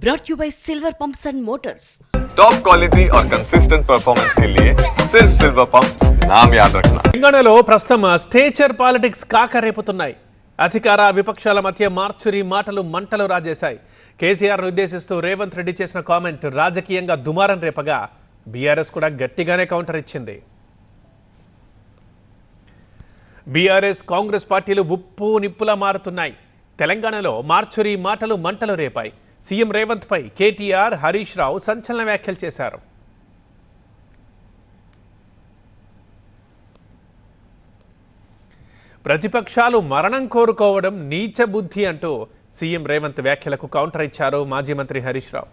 brought you by Silver Pumps and Motors. Top quality और consistent performance के लिए सिर्फ सिल्वर पंप्स नाम याद रखना. తెలంగాణలో ప్రస్తుతం స్టేచర్ పాలిటిక్స్ కాకరేపుతున్నాయి. అధికార విపక్షాల మధ్య మార్చురి మాటలు మంటలు రాజేశాయి. కేసీఆర్ను ఉద్దేశిస్తూ రేవంత్ రెడ్డి చేసిన కామెంట్ రాజకీయంగా దుమారం రేపగా బీఆర్ఎస్ కూడా గట్టిగానే కౌంటర్ ఇచ్చింది. బీఆర్ఎస్ కాంగ్రెస్ పార్టీలు ఉప్పు నిప్పులా మారుతున్నాయి. తెలంగాణలో మార్చురి మాటలు మంటలు రేపాయి. సీఎం రేవంత్ పై కేటీఆర్, హరీష్ రావు సంచలన వ్యాఖ్యలు చేశారు. ప్రతిపక్షాలు మరణం కోరుకోవడం నీచ బుద్ధి అంటూ సీఎం రేవంత్ వ్యాఖ్యలకు కౌంటర్ ఇచ్చారు మాజీ మంత్రి హరీష్ రావు.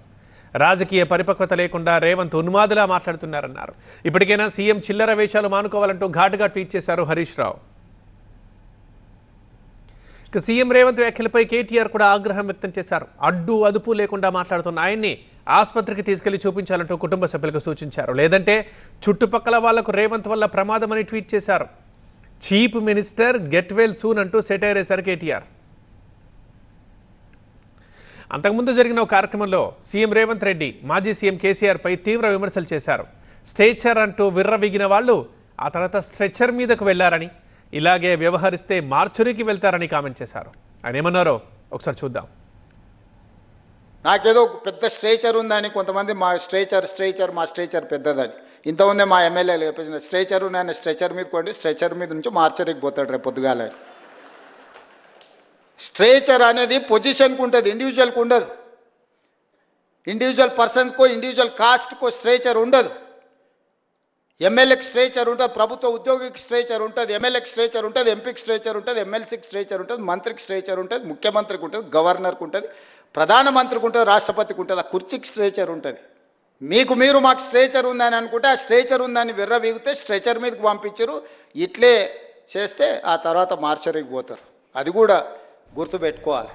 రాజకీయ పరిపక్వత లేకుండా రేవంత్ ఉన్మాదులా మాట్లాడుతున్నారన్నారు. ఇప్పటికైనా సీఎం చిల్లర వేషాలు మానుకోవాలంటూ ఘాటుగా ట్వీట్ చేశారు హరీష్ రావు. సీఎం రేవంత్ వ్యాఖ్యలపై కేటీఆర్ కూడా ఆగ్రహం వ్యక్తం చేశారు. అడ్డు అదుపు లేకుండా మాట్లాడుతున్న ఆయన్ని ఆసుపత్రికి తీసుకెళ్లి చూపించాలంటూ కుటుంబ సభ్యులకు సూచించారు. లేదంటే చుట్టుపక్కల వాళ్లకు రేవంత్ వల్ల ప్రమాదమని ట్వీట్ చేశారు. Chief minister get well soon అంటూ సెటైర్ వేశారు కేటీఆర్. అంతకుముందు జరిగిన ఒక కార్యక్రమంలో సీఎం రేవంత్ రెడ్డి మాజీ సీఎం కేసీఆర్ పై తీవ్ర విమర్శలు చేశారు. స్ట్రెచర్ అంటూ విర్రవీగిన వాళ్ళు ఆ తర్వాత స్ట్రెచర్ మీదకు వెళ్లారని, ఇలాగే వ్యవహరిస్తే మార్చురికి వెళ్తారని కామెంట్ చేశారు. ఆయన ఏమన్నారో ఒకసారి చూద్దాం. నాకేదో పెద్ద స్ట్రేచర్ ఉందని కొంతమంది మా స్ట్రేచర్ పెద్దదని, ఇంతమంది మా ఎమ్మెల్యేలు చెప్పేసిన స్ట్రేచర్ నేను స్ట్రెచర్ మీద కొండి స్ట్రెచర్ మీద నుంచి మార్చరికి పోతాడు రేపు పొద్దుగాల. స్ట్రేచర్ అనేది పొజిషన్కి ఉంటుంది, ఇండివిజువల్కి ఉండదు. ఇండివిజువల్ పర్సన్కో ఇండివిజువల్ కాస్ట్కో స్ట్రేచర్ ఉండదు. ఎమ్మెల్యేకి స్ట్రేచర్ ఉంటుంది, ప్రభుత్వ ఉద్యోగికి స్ట్రేచర్ ఉంటుంది, ఎమ్మెల్యేకి స్ట్రేచర్ ఉంటుంది, ఎంపీకి స్ట్రేచర్ ఉంటుంది, ఎమ్మెల్సీకి స్ట్రేచర్ ఉంటుంది, మంత్రికి స్ట్రేచర్ ఉంటుంది, ముఖ్యమంత్రికి ఉంటుంది, గవర్నర్కి ఉంటుంది, ప్రధానమంత్రికి ఉంటుంది, రాష్ట్రపతికి ఉంటుంది. ఆ కుర్చీకి స్ట్రేచర్ ఉంటుంది. మీరు మాకు స్ట్రేచర్ ఉందని అనుకుంటే ఆ స్ట్రేచర్ ఉందని విర్రవీగితే స్ట్రెచర్ మీదకి పంపించరు. ఇట్లే చేస్తే ఆ తర్వాత మార్చరికి పోతారు. అది కూడా గుర్తుపెట్టుకోవాలి.